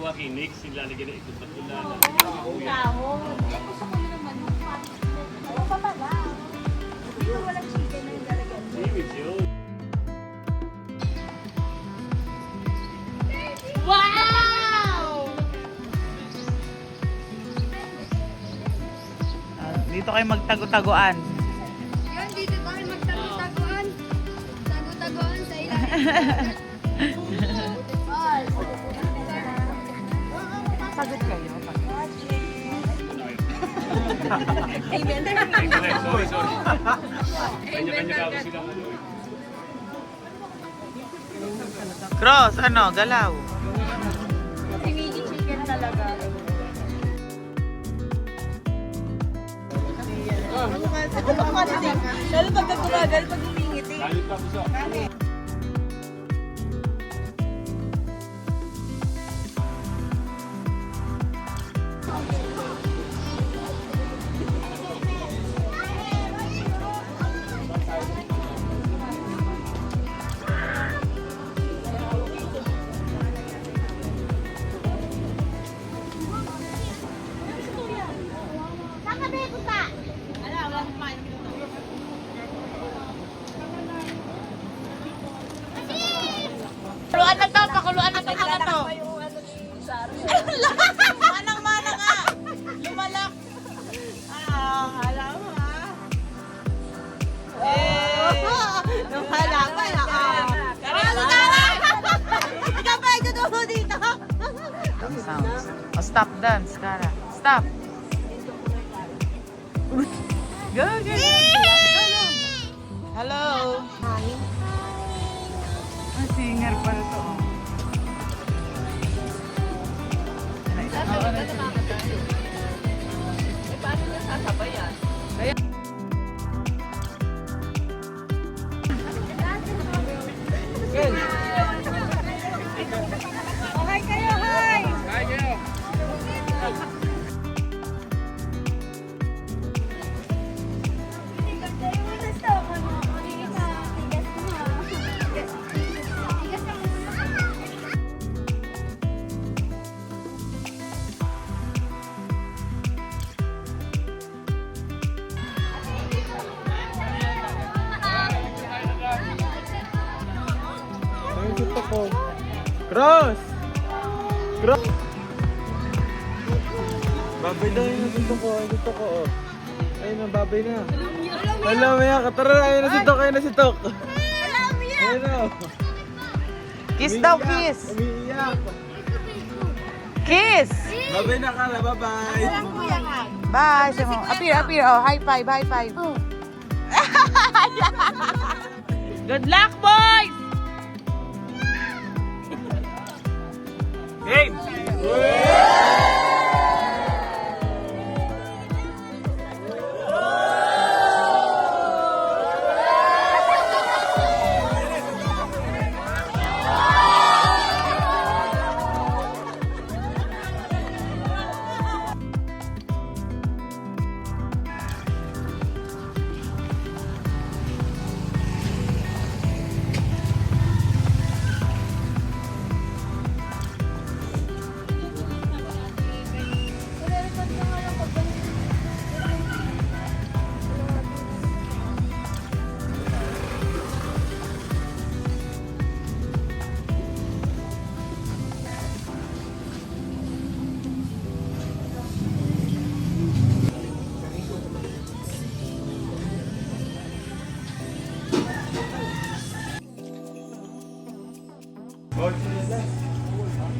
mga kinik, sila lagyan na ito patulan. Kahon. Gusto ko yun naman. Ano pa pala? Hindi ko walang chicken na yung lalagyan. Seaweed yun. Wow! Dito kayo magtago-taguan. Yan, dito tayo magtago-taguan. Tago-taguan sa ilalim. Pagod kayo. Amen. Sorry. Kanya-kanya ako sila. Cross, ano, galaw. Sinigi chicken talaga. Lalo pag nagbumagal, pag humingiti. Kalit pa po sa. Saan ka ba punta? Ala, wala akong kumain. Pakuluan na to, pakuluan na to mga to. Manang-manang nga. Lumalak. Alam mo ha? Lumalak. Ikaw pa, ito mo dito. Sounds. Oh, stop dance, Kara. Stop. Go, go. Hello. Ah, singer pala to. Paano niya sasabayan? Hi kayo, hi! Hi, girl. Ay, dito ko. Cross! Cross! Babay daw yun. Dito ko. Dito ko. Oh. Ayun na, babay na. Alam mo yan. Tara, ayun na si Tok. Ayun na si Tok. Ayun na. Kiss daw, Umiiyak, kiss. Umiiyak. Kiss. Babay na, Kala. Bye-bye. Bye. Appear. Oh, high five. Good luck, boys! Game!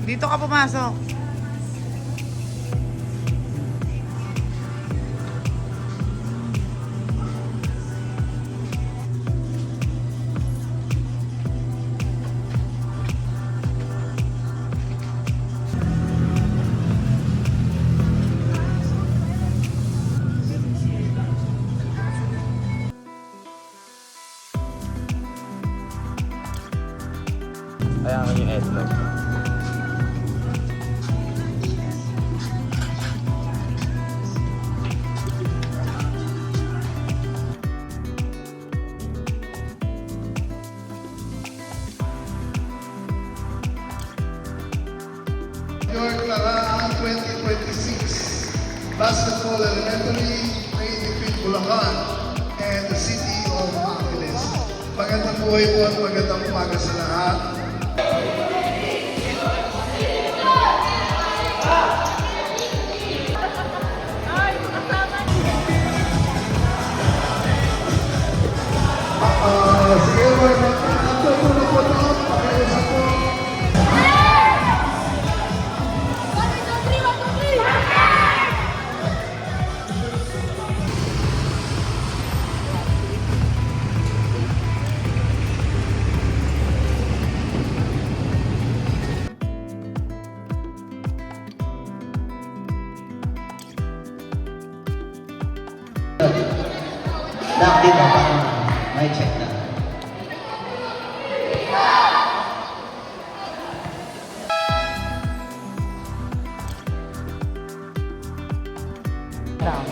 Dito ka pumasok. Ayan yung itlog. 2026 Basketball Elementary may defeat Bulacan and the City of Angeles. Magandang buhay po at magandang umaga sa lahat. Sige, magandang muna po ito. Pakiusap po. Nakdi ba pa? May check na. Down.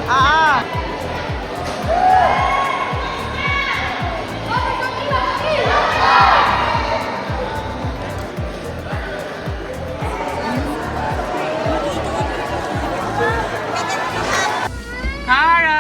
Ah! Cara!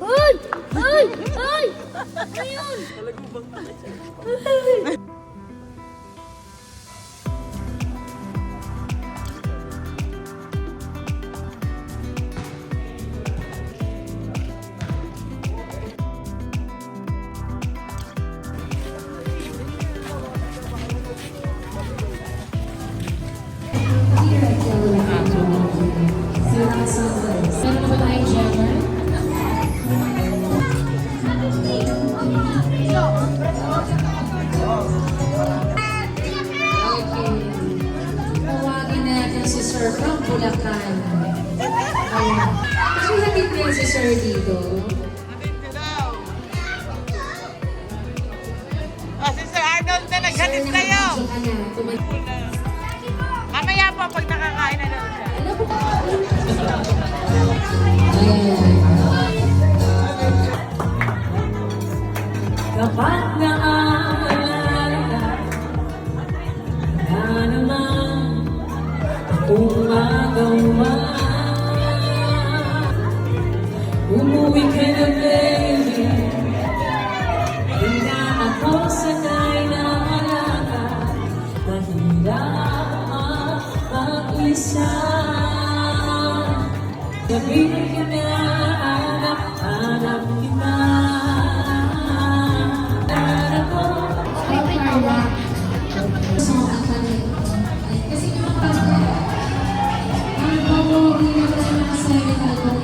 Ay! Ay! Ay! Ayun! Meron na ba tayong jammer? Okay. Tawagin natin si Sir from Bulacan. Ayan. Kasi hatid niya si Sir dito. Oh, si Sir Arnold na naghatid sa'yo. Mamaya po pag nakakain na daw siya. Ano po? Ayan. Kapag naalala ka naman akong magawa, umuwi ka na baby, di na ako sanay na alakad, mahirap mag-isa. Sabihin ka na, anak kita. Kasi kapag ang pamuli na tayo nakasalita kung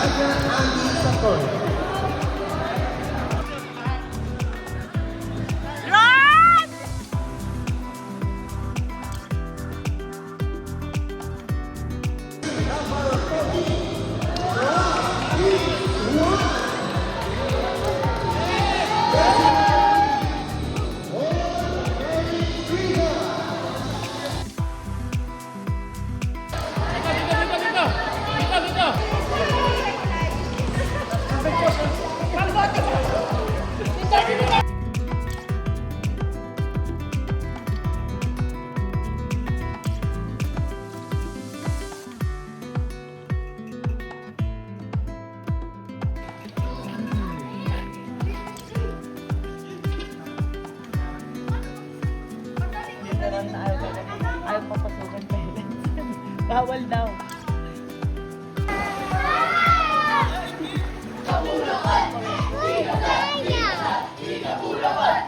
Nadia Andy Sator. Ayaw papasukan parents. Bawal daw.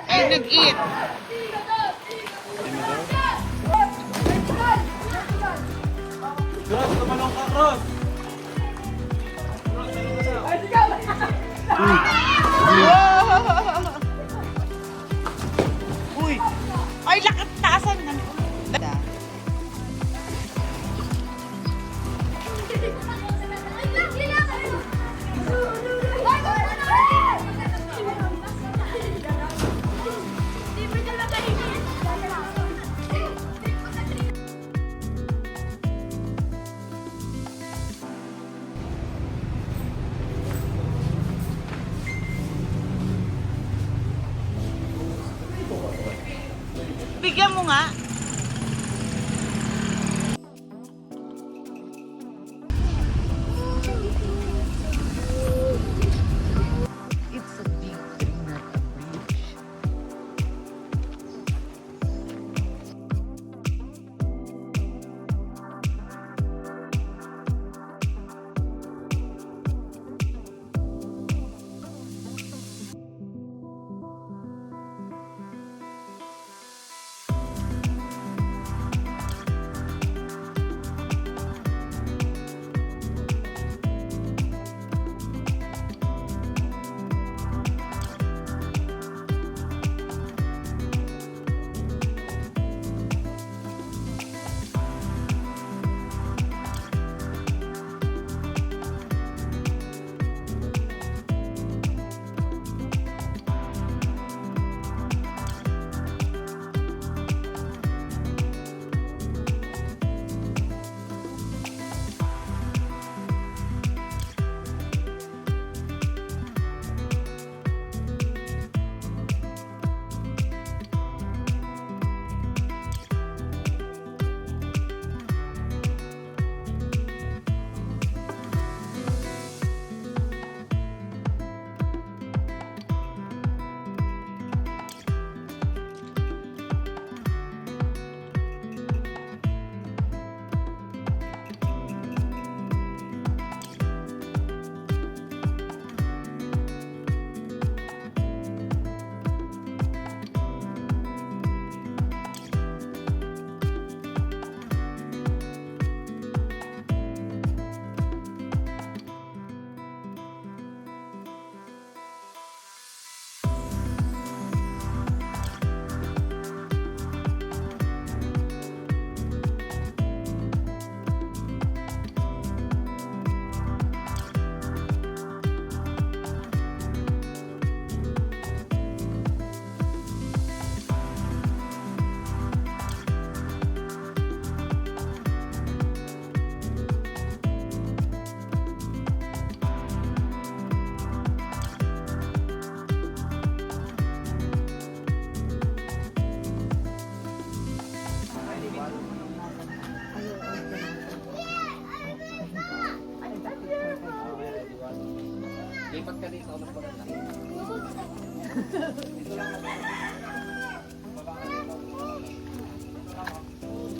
Ay, nag-eat. Cross, tumalong ka, Cross! Uy! Ay, lakat taasan na. Bigyan mo nga. It's a big thing, not a bridge.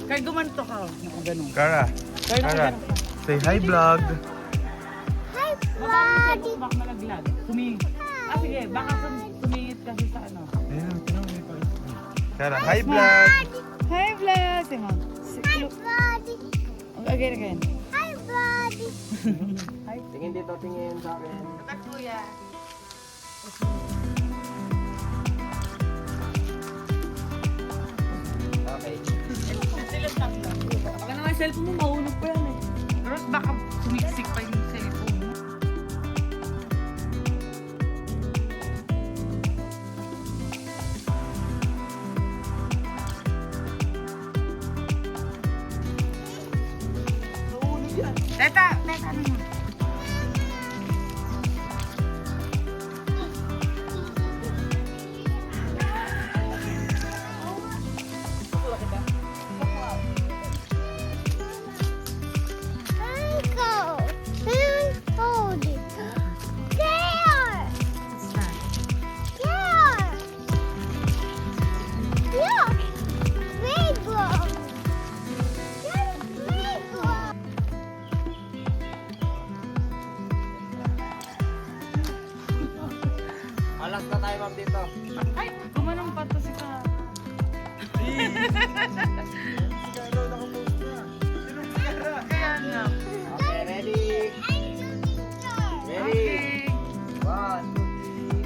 Kaya gumanto ka. Ako ganun. Kara, Kaya Kara, say hi vlog. Baka malaglag. Tumingit. Ah, sige. Baka tumingit kasi sa ano. Ayun, tinawag mo pa. Kara, hi vlog. Hi, vlog. Sige. Hi, vlog. Again. Hi, buddy. Tingin dito, tingin sa akin. Look kuya. Okay. Silang tatlo. Baka naman yung cellphone mo, mahulog pa yan eh. Pero baka sumiksik pa yung cellphone mo. Teta, ano mo? Alas na tayo, ma'am, dito. Ay, gumanong pa to si ka. Kaya nga. Okay, ready? Ready? Okay. 1, 2,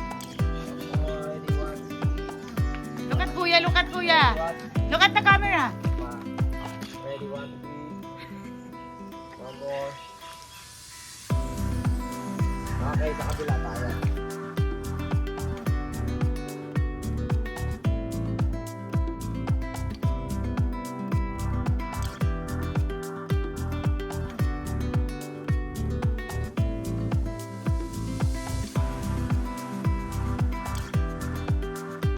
3. Ready, 1, 2, Look at kuya, look at kuya. Look at the camera. 1. Ready, 1, 2, 3. One more. Okay, sa kabila tayo.